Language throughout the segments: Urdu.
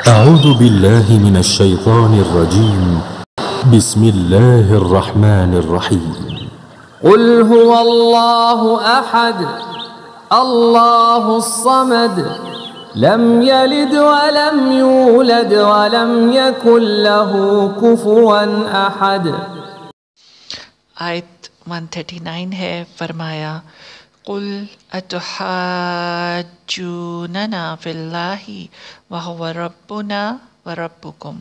أعوذ بالله من الشيطان الرجيم. بسم الله الرحمن الرحيم. قل هو الله أحد الله الصمد لم يلد ولم يولد ولم يكن له كفوا أحد۔ آیت 139 ہے، فرمایا قل اتحاجوننا فی اللہ وہو ربنا وربکم،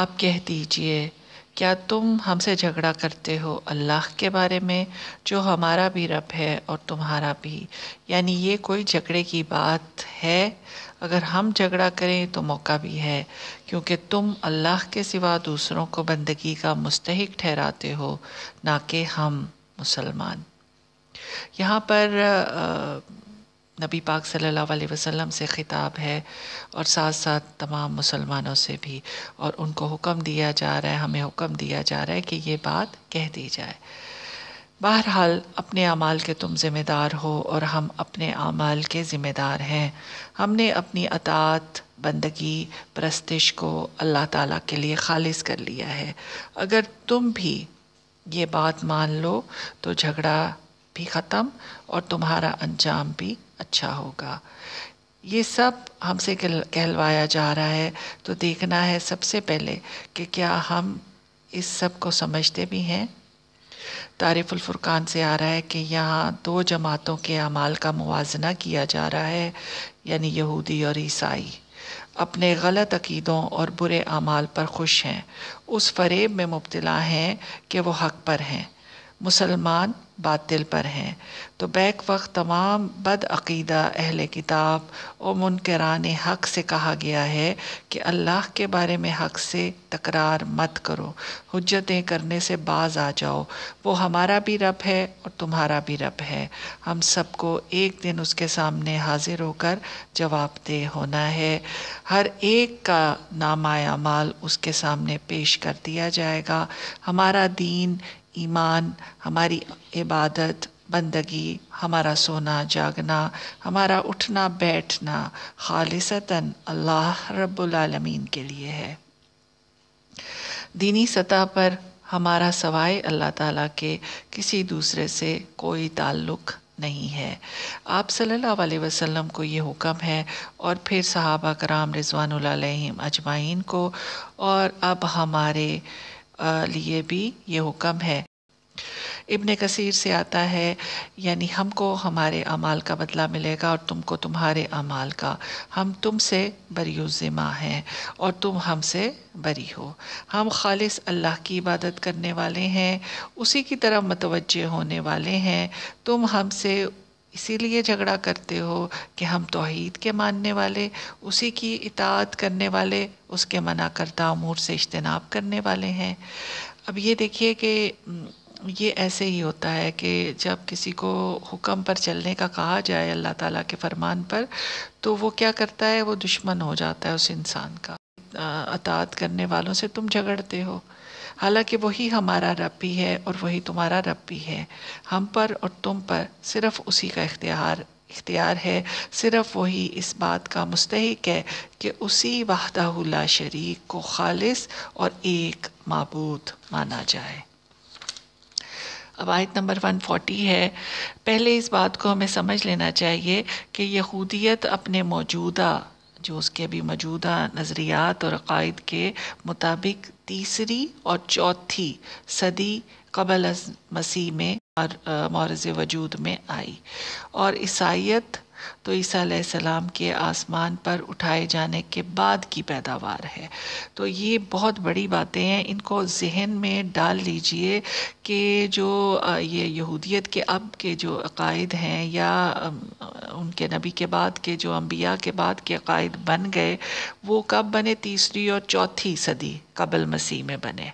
آپ کہہ دیجئے کیا تم ہم سے جھگڑا کرتے ہو اللہ کے بارے میں جو ہمارا بھی رب ہے اور تمہارا بھی؟ یعنی یہ کوئی جھگڑے کی بات ہے؟ اگر ہم جھگڑا کریں تو موقع بھی ہے، کیونکہ تم اللہ کے سوا دوسروں کو بندگی کا مستحق ٹھہراتے ہو، نہ کہ ہم مسلمان۔ یہاں پر نبی پاک صلی اللہ علیہ وسلم سے خطاب ہے اور ساتھ ساتھ تمام مسلمانوں سے بھی، اور ان کو حکم دیا جا رہا ہے، ہمیں حکم دیا جا رہا ہے کہ یہ بات کہہ دی جائے۔ بہرحال اپنے اعمال کے تم ذمہ دار ہو اور ہم اپنے اعمال کے ذمہ دار ہیں۔ ہم نے اپنی اطاعت، بندگی، پرستش کو اللہ تعالیٰ کے لیے خالص کر لیا ہے۔ اگر تم بھی یہ بات مان لو تو جھگڑا بھی ختم اور تمہارا انجام بھی اچھا ہوگا۔ یہ سب ہم سے کہلوایا جا رہا ہے تو دیکھنا ہے سب سے پہلے کہ کیا ہم اس سب کو سمجھتے بھی ہیں۔ تعریف الفرقان سے آ رہا ہے کہ یہاں دو جماعتوں کے اعمال کا موازنہ کیا جا رہا ہے، یعنی یہودی اور عیسائی اپنے غلط عقیدوں اور برے اعمال پر خوش ہیں، اس فریب میں مبتلا ہیں کہ وہ حق پر ہیں، مسلمان باطل پر ہیں۔ تو بیک وقت تمام بد عقیدہ اہل کتاب اور منکران حق سے کہا گیا ہے کہ اللہ کے بارے میں حق سے تکرار مت کرو، حجتیں کرنے سے باز آ جاؤ، وہ ہمارا بھی رب ہے اور تمہارا بھی رب ہے، ہم سب کو ایک دن اس کے سامنے حاضر ہو کر جواب دہ ہونا ہے، ہر ایک کا نامہ اعمال اس کے سامنے پیش کر دیا جائے گا۔ ہمارا دین، ایمان، ہماری عبادت، بندگی، ہمارا سونا جاگنا، ہمارا اٹھنا بیٹھنا خالصتاً اللہ رب العالمین کے لیے ہے۔ دینی سطح پر ہمارا سوائے اللہ تعالیٰ کے کسی دوسرے سے کوئی تعلق نہیں ہے۔ آپ صلی اللہ علیہ وسلم کو یہ حکم ہے، اور پھر صحابہ کرام رضوان اللہ علیہم اجمعین کو، اور اب ہمارے لیے بھی یہ حکم ہے۔ ابن کثیر سے آتا ہے یعنی ہم کو ہمارے اعمال کا بدلہ ملے گا اور تم کو تمہارے اعمال کا، ہم تم سے بری الذمہ ہیں اور تم ہم سے بری ہو، ہم خالص اللہ کی عبادت کرنے والے ہیں، اسی کی طرف متوجہ ہونے والے ہیں، تم ہم سے اسی لیے جھگڑا کرتے ہو کہ ہم توحید کے ماننے والے، اسی کی اطاعت کرنے والے، اس کے منع کردہ امور سے اجتناب کرنے والے ہیں۔ اب یہ دیکھیے کہ یہ ایسے ہی ہوتا ہے کہ جب کسی کو حکم پر چلنے کا کہا جائے اللہ تعالیٰ کے فرمان پر، تو وہ کیا کرتا ہے، وہ دشمن ہو جاتا ہے اس انسان کا۔ اطاعت کرنے والوں سے تم جھگڑتے ہو، حالانکہ وہی ہمارا رب بھی ہے اور وہی تمہارا رب بھی ہے، ہم پر اور تم پر صرف اسی کا اختیار ہے، صرف وہی اس بات کا مستحق ہے کہ اسی وحدہ لا شریک کو خالص اور ایک معبود مانا جائے۔ اب آیت نمبر 140 ہے۔ پہلے اس بات کو ہمیں سمجھ لینا چاہیے کہ یہودیت اپنے موجودہ جو اس کے بھی موجودہ نظریات اور عقائد کے مطابق تیسری اور چوتھی صدی قبل از مسیح میں معرض وجود میں آئی، اور عیسائیت تو عیسیٰ علیہ السلام کے آسمان پر اٹھائے جانے کے بعد کی پیداوار ہے۔ تو یہ بہت بڑی باتیں ہیں، ان کو ذہن میں ڈال لیجئے کہ جو یہ یہودیت کے اب کے جو عقائد ہیں یا ان کے نبی کے بعد کے جو انبیاء کے بعد کے عقائد بن گئے، وہ کب بنے؟ تیسری اور چوتھی صدی قبل مسیح میں بنے۔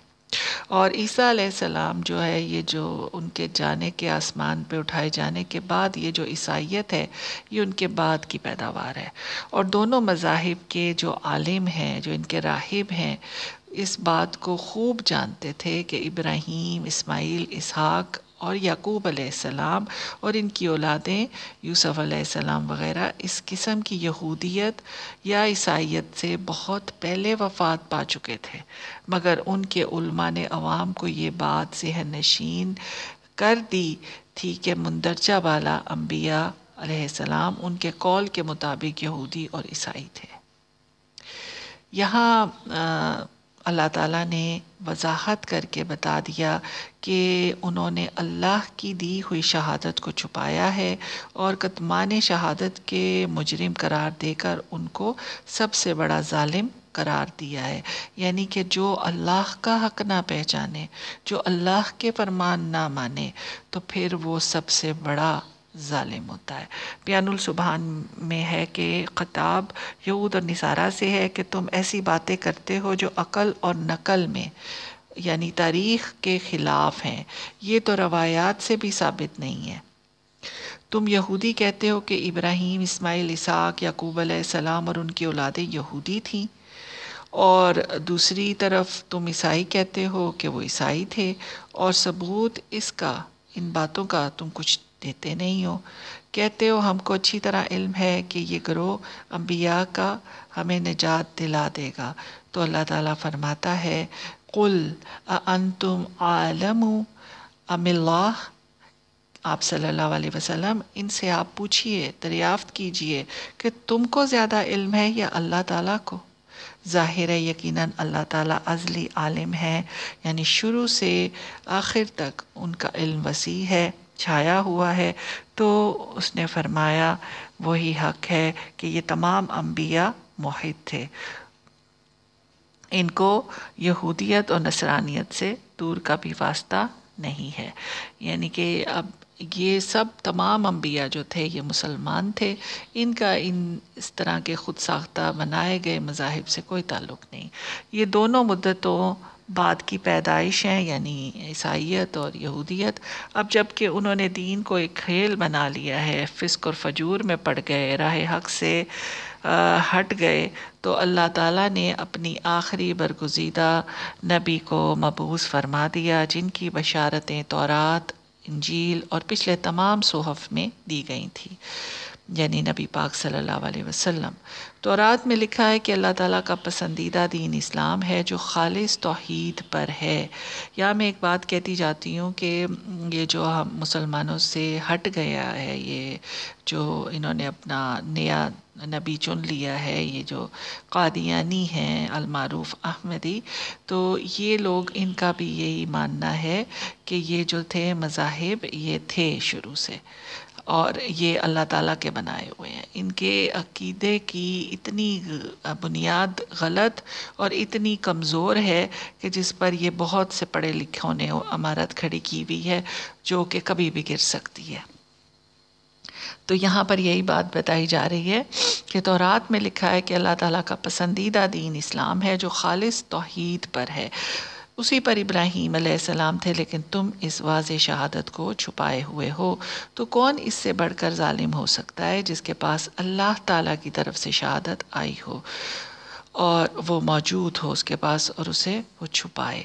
اور عیسیٰ علیہ السلام جو ہے، یہ جو ان کے جانے کے آسمان پہ اٹھائے جانے کے بعد یہ جو عیسائیت ہے، یہ ان کے بعد کی پیداوار ہے۔ اور دونوں مذاہب کے جو عالم ہیں، جو ان کے راہب ہیں، اس بات کو خوب جانتے تھے کہ ابراہیم، اسماعیل، اسحاق اور یعقوب علیہ السلام اور ان کی اولادیں یوسف علیہ السلام وغیرہ اس قسم کی یہودیت یا عیسائیت سے بہت پہلے وفات پا چکے تھے، مگر ان کے علماء نے عوام کو یہ بات ذہن نشین کر دی تھی کہ مندرجہ بالا انبیاء علیہ السلام ان کے قول کے مطابق یہودی اور عیسائی تھے۔ یہاں اللہ تعالیٰ نے وضاحت کر کے بتا دیا کہ انہوں نے اللہ کی دی ہوئی شہادت کو چھپایا ہے اور کتمان شہادت کے مجرم قرار دے کر ان کو سب سے بڑا ظالم قرار دیا ہے، یعنی کہ جو اللہ کا حق نہ پہچانے، جو اللہ کے فرمان نہ مانے، تو پھر وہ سب سے بڑا ظالم ہوتا ہے۔ بیان السبحان میں ہے کہ خطاب یہود اور نصارہ سے ہے کہ تم ایسی باتیں کرتے ہو جو عقل اور نقل میں یعنی تاریخ کے خلاف ہیں، یہ تو روایات سے بھی ثابت نہیں ہے۔ تم یہودی کہتے ہو کہ ابراہیم، اسماعیل، اسحاق، یعقوب علیہ السلام اور ان کی اولادیں یہودی تھیں، اور دوسری طرف تم عیسائی کہتے ہو کہ وہ عیسائی تھے، اور ثبوت اس کا، ان باتوں کا تم کچھ دیتے نہیں ہو۔ کہتے ہو ہم کو اچھی طرح علم ہے کہ یہ گروہ انبیاء کا ہمیں نجات دلا دے گا، تو اللہ تعالیٰ فرماتا ہے قُلْ أَأَنْتُمْ عَالَمُ أَمِ اللَّهُ، آپ صلی اللہ علیہ وسلم ان سے آپ پوچھئے، دریافت کیجئے کہ تم کو زیادہ علم ہے یا اللہ تعالیٰ کو؟ ظاہر ہے یقیناً اللہ تعالیٰ ازلی عالم ہے، یعنی شروع سے آخر تک ان کا علم وسیع ہے، چھایا ہوا ہے۔ تو اس نے فرمایا وہی حق ہے کہ یہ تمام انبیاء موحد تھے، ان کو یہودیت اور نصرانیت سے دور کا بھی واسطہ نہیں ہے، یعنی کہ اب یہ سب تمام انبیاء جو تھے یہ مسلمان تھے، ان کا اس طرح کے خود ساختہ بنائے گئے مذاہب سے کوئی تعلق نہیں۔ یہ دونوں مدتوں بعد کی پیدائش ہیں، یعنی عیسائیت اور یہودیت۔ اب جب کہ انہوں نے دین کو ایک کھیل بنا لیا ہے، فسق اور فجور میں پڑ گئے، راہ حق سے ہٹ گئے، تو اللہ تعالیٰ نے اپنی آخری برگزیدہ نبی کو مبعوث فرما دیا، جن کی بشارتیں تورات، انجیل اور پچھلے تمام صحف میں دی گئی تھیں، یعنی نبی پاک صلی اللہ علیہ وسلم۔ تورات میں لکھا ہے کہ اللہ تعالیٰ کا پسندیدہ دین اسلام ہے جو خالص توحید پر ہے۔ یا میں ایک بات کہتی جاتی ہوں کہ یہ جو ہم مسلمانوں سے ہٹ گیا ہے، یہ جو انہوں نے اپنا نیا نبی چن لیا ہے، یہ جو قادیانی ہیں المعروف احمدی، تو یہ لوگ، ان کا بھی یہی ماننا ہے کہ یہ جو تھے مذاہب یہ تھے شروع سے، اور یہ اللہ تعالیٰ کے بنائے ہوئے ہیں۔ ان کے عقیدے کی اتنی بنیاد غلط اور اتنی کمزور ہے کہ جس پر یہ بہت سے پڑھے لکھوں نے عمارت کھڑی کی ہوئی ہے جو کہ کبھی بھی گر سکتی ہے۔ تو یہاں پر یہی بات بتائی جا رہی ہے کہ تورات میں لکھا ہے کہ اللہ تعالیٰ کا پسندیدہ دین اسلام ہے جو خالص توحید پر ہے، اسی پر ابراہیم علیہ السلام تھے، لیکن تم اس واضح شہادت کو چھپائے ہوئے ہو۔ تو کون اس سے بڑھ کر ظالم ہو سکتا ہے جس کے پاس اللہ تعالیٰ کی طرف سے شہادت آئی ہو اور وہ موجود ہو اس کے پاس اور اسے وہ چھپائے۔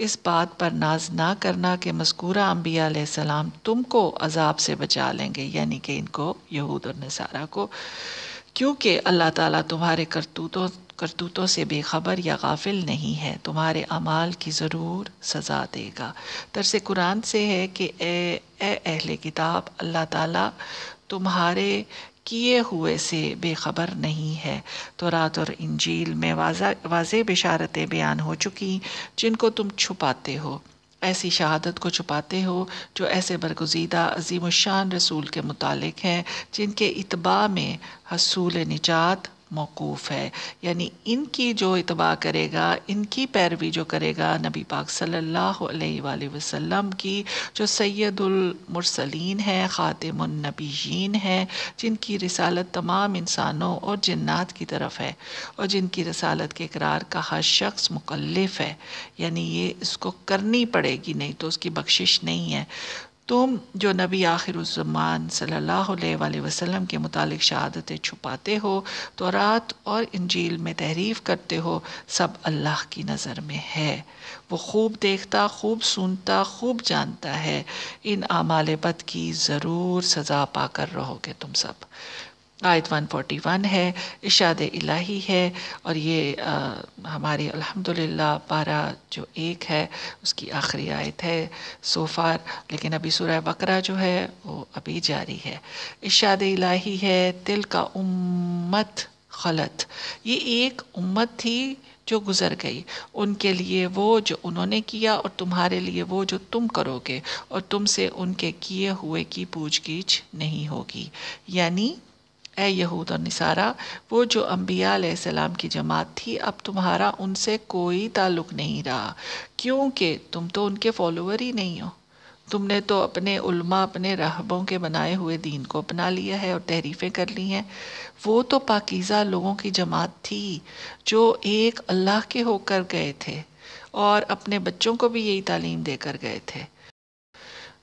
اس بات پر ناز نہ کرنا کہ مذکورہ انبیاء علیہ السلام تم کو عذاب سے بچا لیں گے، یعنی کہ ان کو، یہود اور نصارہ کو، کیونکہ اللہ تعالیٰ تمہارے کرتوتوں سے بے خبر یا غافل نہیں ہے، تمہارے اعمال کی ضرور سزا دے گا۔ درس قرآن سے ہے کہ اے اہل کتاب، اللہ تعالیٰ تمہارے کیے ہوئے سے بے خبر نہیں ہے۔ تورات اور انجیل میں واضح بشارتیں بیان ہو چکی جن کو تم چھپاتے ہو، ایسی شہادت کو چھپاتے ہو جو ایسے برگزیدہ عظیم الشان رسول کے متعلق ہیں جن کے اتباع میں حصول نجات موقوف ہے، یعنی ان کی جو اتباع کرے گا، ان کی پیروی جو کرے گا نبی پاک صلی اللہ علیہ وآلہ وسلم کی، جو سید المرسلین ہیں، خاتم النبیین ہیں، جن کی رسالت تمام انسانوں اور جنات کی طرف ہے اور جن کی رسالت کے اقرار کا ہر شخص مکلف ہے، یعنی یہ اس کو کرنی پڑے گی، نہیں تو اس کی بخشش نہیں ہے۔ تم جو نبی آخر الزمان صلی اللہ علیہ وآلہ وسلم کے متعلق شہادتیں چھپاتے ہو، تورات اور انجیل میں تحریف کرتے ہو، سب اللہ کی نظر میں ہے۔ وہ خوب دیکھتا، خوب سنتا، خوب جانتا ہے۔ ان اعمال بد کی ضرور سزا پا کر رہو گے تم سب۔ آیت 141 ہے، ارشاد الہی ہے، اور یہ ہماری الحمدللہ پارہ جو 1 ہے اس کی آخری آیت ہے سو فار، لیکن ابھی سورہ بقرہ جو ہے وہ ابھی جاری ہے۔ ارشاد الہی ہے، تلک امت خلت، یہ ایک امت تھی جو گزر گئی، ان کے لیے وہ جو انہوں نے کیا اور تمہارے لیے وہ جو تم کرو گے، اور تم سے ان کے کیے ہوئے کی پوچھ گچھ نہیں ہوگی۔ یعنی اے یہود اور نصارہ، وہ جو انبیاء علیہ السلام کی جماعت تھی، اب تمہارا ان سے کوئی تعلق نہیں رہا، کیونکہ تم تو ان کے فالوور ہی نہیں ہو۔ تم نے تو اپنے علماء، اپنے راہبوں کے بنائے ہوئے دین کو اپنا لیا ہے اور تحریفیں کر لی ہیں۔ وہ تو پاکیزہ لوگوں کی جماعت تھی جو ایک اللہ کے ہو کر گئے تھے اور اپنے بچوں کو بھی یہی تعلیم دے کر گئے تھے۔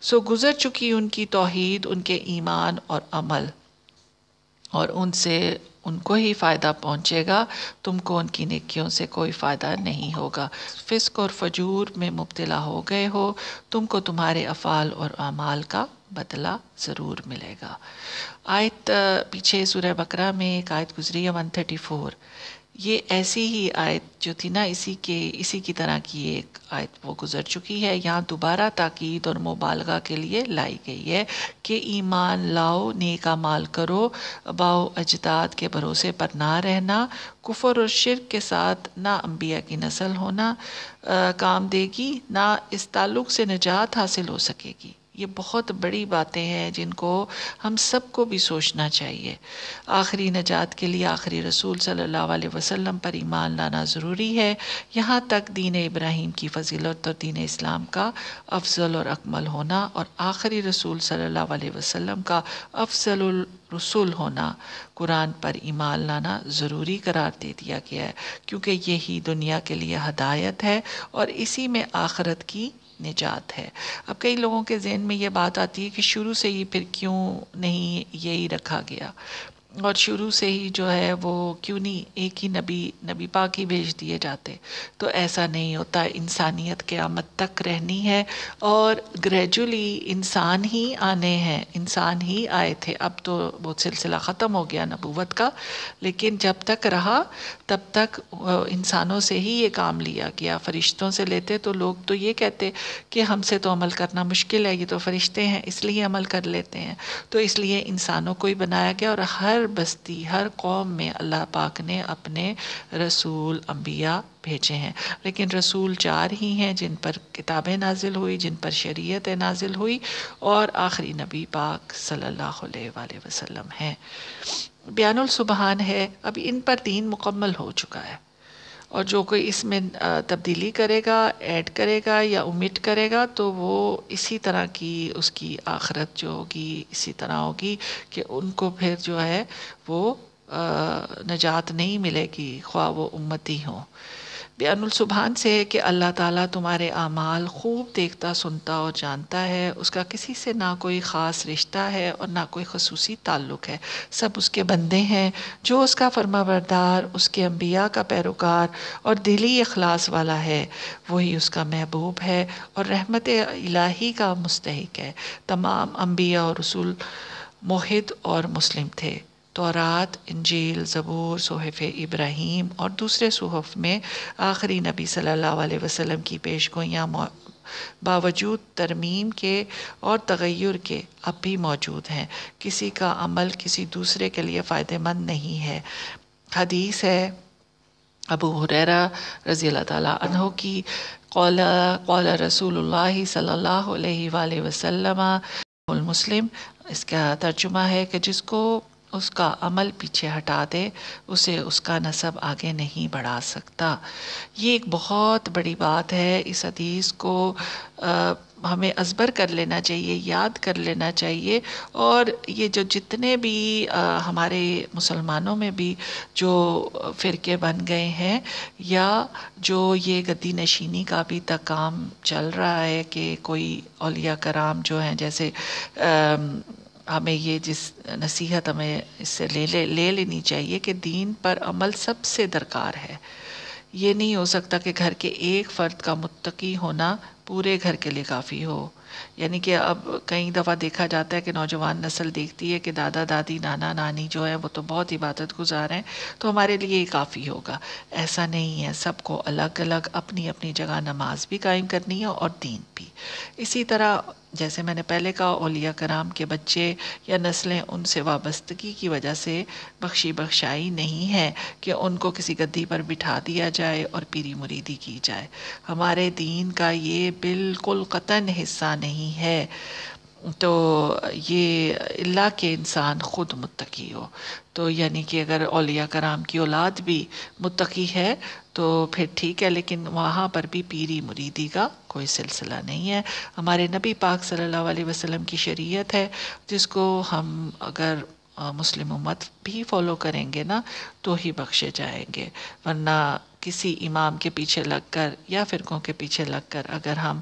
سو گزر چکی ان کی توحید، ان کے ایمان اور عمل، اور ان سے ان کو ہی فائدہ پہنچے گا، تم کو ان کی نیکیوں سے کوئی فائدہ نہیں ہوگا۔ فسق اور فجور میں مبتلا ہو گئے ہو، تم کو تمہارے افعال اور اعمال کا بدلہ ضرور ملے گا۔ آیت پیچھے سورہ بقرہ میں ایک آیت گزری ہے 134، یہ ایسی ہی آیت جو تھی نا، اسی کی طرح کی ایک آیت وہ گزر چکی ہے۔ یہاں دوبارہ تاکید اور مبالغہ کے لیے لائی گئی ہے کہ ایمان لاؤ، نیک اعمال کرو، آباء و اجداد کے بھروسے پر نہ رہنا، کفر اور شرک کے ساتھ نہ انبیاء کی نسل ہونا کام دے گی، نہ اس تعلق سے نجات حاصل ہو سکے گی۔ یہ بہت بڑی باتیں ہیں جن کو ہم سب کو بھی سوچنا چاہیے۔ آخری نجات کے لیے آخری رسول صلی اللہ علیہ وسلم پر ایمان لانا ضروری ہے، یہاں تک دین ابراہیم کی فضیلت اور دین اسلام کا افضل اور اکمل ہونا، اور آخری رسول صلی اللہ علیہ وسلم کا افضل الرسول ہونا، قرآن پر ایمان لانا ضروری قرار دے دیا گیا ہے، کیونکہ یہی دنیا کے لیے ہدایت ہے اور اسی میں آخرت کی نجات ہے۔ اب کئی لوگوں کے ذہن میں یہ بات آتی ہے کہ شروع سے ہی پھر کیوں نہیں یہی رکھا گیا، اور شروع سے ہی جو ہے وہ کیوں نہیں ایک ہی نبی پاک ہی بھیج دیے جاتے۔ تو ایسا نہیں ہوتا، انسانیت قیامت تک رہنی ہے، اور گریجولی انسان ہی آنے ہیں، انسان ہی آئے تھے۔ اب تو وہ سلسلہ ختم ہو گیا نبوت کا، لیکن جب تک رہا تب تک انسانوں سے ہی یہ کام لیا گیا۔ فرشتوں سے لیتے تو لوگ تو یہ کہتے کہ ہم سے تو عمل کرنا مشکل ہے، یہ تو فرشتے ہیں اس لیے عمل کر لیتے ہیں۔ تو اس لیے انسانوں کو ہی بنایا گیا، اور ہر بستی، ہر قوم میں اللہ پاک نے اپنے رسول انبیاء بھیجے ہیں، لیکن رسول 4 ہی ہیں جن پر کتابیں نازل ہوئی، جن پر شریعت نازل ہوئی، اور آخری نبی پاک صلی اللہ علیہ وآلہ وسلم ہیں۔ بیان السبحان ہے، اب ان پر دین مکمل ہو چکا ہے، اور جو کوئی اس میں تبدیلی کرے گا، ایڈ کرے گا یا اومٹ کرے گا، تو وہ اسی طرح کی اس کی آخرت جو ہوگی اسی طرح ہوگی کہ ان کو پھر جو ہے وہ نجات نہیں ملے گی، خواہ وہ امتی ہوں۔ بیان السبحان سے ہے کہ اللہ تعالیٰ تمہارے اعمال خوب دیکھتا، سنتا اور جانتا ہے، اس کا کسی سے نہ کوئی خاص رشتہ ہے اور نہ کوئی خصوصی تعلق ہے، سب اس کے بندے ہیں۔ جو اس کا فرما بردار، اس کے انبیاء کا پیروکار اور دلی اخلاص والا ہے، وہی اس کا محبوب ہے اور رحمت الہی کا مستحق ہے۔ تمام انبیاء اور رسول موحد اور مسلم تھے۔ تورات، انجیل، زبور، صحف ابراہیم اور دوسرے صحف میں آخری نبی صلی اللہ علیہ وسلم کی پیش گوئیاں باوجود ترمیم کے اور تغیر کے اب بھی موجود ہیں۔ کسی کا عمل کسی دوسرے کے لیے فائدہ مند نہیں ہے۔ حدیث ہے ابو ہریرہ رضی اللہ تعالیٰ عنہ کی، قال رسول اللہ صلی اللہ علیہ وآلہ وسلم المسلم، اس کا ترجمہ ہے کہ جس کو اس کا عمل پیچھے ہٹا دے، اسے اس کا نسب آگے نہیں بڑھا سکتا۔ یہ ایک بہت بڑی بات ہے۔ اس حدیث کو ہمیں ازبر کر لینا چاہیے، یاد کر لینا چاہیے. اور یہ جو جتنے بھی ہمارے مسلمانوں میں بھی جو فرقے بن گئے ہیں، یا جو یہ گدی نشینی کا ابھی تک کام چل رہا ہے کہ کوئی اولیاء کرام جو ہیں، جیسے ہمیں یہ جس نصیحت ہمیں اس سے لے لینی چاہیے کہ دین پر عمل سب سے درکار ہے. یہ نہیں ہو سکتا کہ گھر کے ایک فرد کا متقی ہونا پورے گھر کے لیے کافی ہو. یعنی کہ اب کئی دفعہ دیکھا جاتا ہے کہ نوجوان نسل دیکھتی ہے کہ دادا دادی نانا نانی جو ہے وہ تو بہت عبادت گزار ہیں، تو ہمارے لیے یہ کافی ہوگا. ایسا نہیں ہے، سب کو الگ الگ اپنی اپنی جگہ نماز بھی قائم کرنی ہے اور دین بھی. اسی طرح جیسے میں نے پہلے کہا، اولیاء کرام کے بچے یا نسلیں ان سے وابستگی کی وجہ سے بخشائی نہیں ہے کہ ان کو کسی گدی پر بٹھا دیا جائے اور پیری مریدی کی جائے. ہمارے دین کا یہ بالکل قطعاً حصہ نہیں ہے. تو یہ اللہ کے انسان خود متقی ہو. تو یعنی کہ اگر اولیاء کرام کی اولاد بھی متقی ہے تو پھر ٹھیک ہے، لیکن وہاں پر بھی پیری مریدی کا کوئی سلسلہ نہیں ہے. ہمارے نبی پاک صلی اللہ علیہ وسلم کی شریعت ہے، جس کو ہم اگر مسلم امت بھی فالو کریں گے نا تو ہی بخشے جائیں گے. ورنہ کسی امام کے پیچھے لگ کر یا فرقوں کے پیچھے لگ کر اگر ہم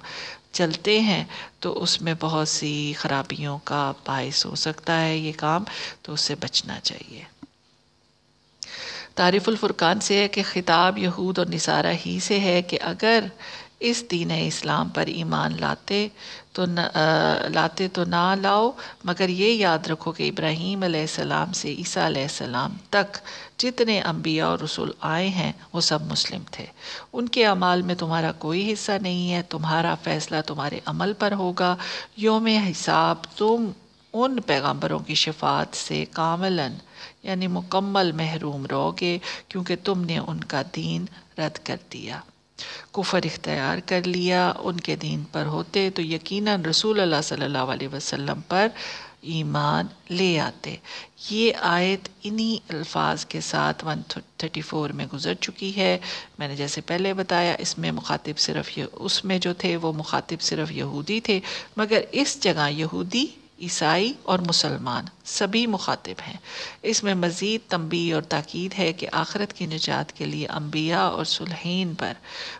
چلتے ہیں تو اس میں بہت سی خرابیوں کا باعث ہو سکتا ہے یہ کام، تو اس سے بچنا چاہیے. تعریف الفرقان سے ہے کہ خطاب یہود اور نصارہ ہی سے ہے کہ اگر اس دین اسلام پر ایمان لاتے تو نہ لاؤ، مگر یہ یاد رکھو کہ ابراہیم علیہ السلام سے عیسیٰ علیہ السلام تک جتنے انبیاء اور رسول آئے ہیں وہ سب مسلم تھے. ان کے اعمال میں تمہارا کوئی حصہ نہیں ہے، تمہارا فیصلہ تمہارے عمل پر ہوگا. یوم حساب تم ان پیغمبروں کی شفاعت سے کاملاً یعنی مکمل محروم رہو گے، کیونکہ تم نے ان کا دین رد کر دیا، کفر اختیار کر لیا. ان کے دین پر ہوتے تو یقیناً رسول اللہ صلی اللہ علیہ وسلم پر ایمان لے آتے. یہ آیت انہی الفاظ کے ساتھ 134 میں گزر چکی ہے. میں نے جیسے پہلے بتایا اس میں مخاطب صرف اس میں جو تھے وہ مخاطب صرف یہودی تھے، مگر اس جگہ یہودی، عیسائی اور مسلمان سبھی مخاطب ہیں. اس میں مزید تنبیہ اور تاکید ہے کہ آخرت کی نجات کے لیے انبیاء اور صالحین پر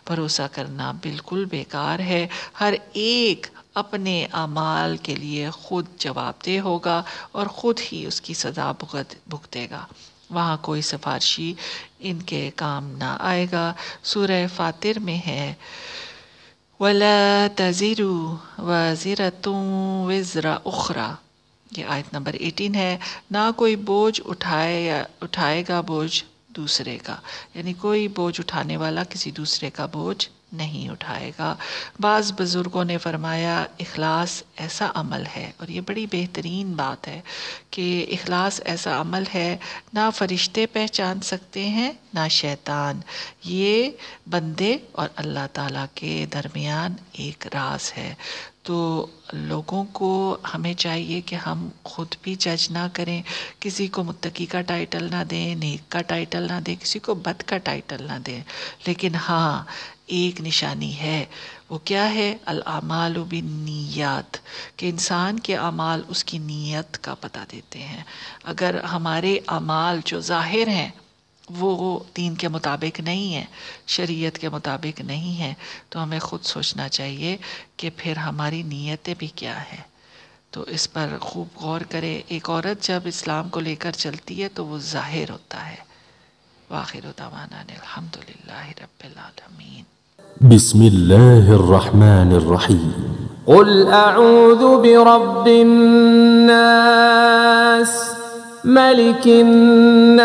بھروسہ کرنا بالکل بیکار ہے. ہر ایک اپنے اعمال کے لیے خود جواب دہ ہوگا اور خود ہی اس کی سزا بھگتے گا. وہاں کوئی سفارشی ان کے کام نہ آئے گا. سورہ فاطر میں ہے وَلَا تَزِرُ وَازِرَةٌ وِزْرَ أُخْرَى، یہ آیت نمبر 18 ہے. نہ کوئی بوجھ اٹھائے گا بوجھ دوسرے کا، یعنی کوئی بوجھ اٹھانے والا کسی دوسرے کا بوجھ نہیں اٹھائے گا. بعض بزرگوں نے فرمایا اخلاص ایسا عمل ہے، اور یہ بڑی بہترین بات ہے کہ اخلاص ایسا عمل ہے نہ فرشتے پہچان سکتے ہیں نہ شیطان. یہ بندے اور اللہ تعالیٰ کے درمیان ایک راز ہے. تو لوگوں کو ہمیں چاہیے کہ ہم خود بھی جج نہ کریں، کسی کو متقی کا ٹائٹل نہ دیں، نیک کا ٹائٹل نہ دیں، کسی کو بد کا ٹائٹل نہ دیں. لیکن ہاں ایک نشانی ہے، وہ کیا ہے؟ الاعمال بالنیات، کہ انسان کے اعمال اس کی نیت کا پتہ دیتے ہیں. اگر ہمارے اعمال جو ظاہر ہیں وہ دین کے مطابق نہیں ہیں، شریعت کے مطابق نہیں ہیں، تو ہمیں خود سوچنا چاہیے کہ پھر ہماری نیتیں بھی کیا ہیں. تو اس پر خوب غور کرے. ایک عورت جب اسلام کو لے کر چلتی ہے تو وہ ظاہر ہوتا ہے. وآخر دعوانا الحمدللہ رب العالمین. بسم اللہ الرحمن الرحیم. قل اعوذ برب الناس ملک الناس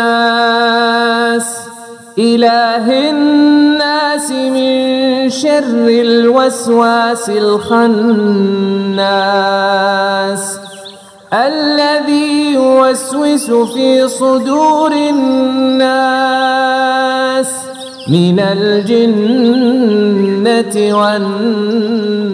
الہ الناس من شر الوسواس الخناس الذي يوسوس في صدور الناس من الجنة والناس.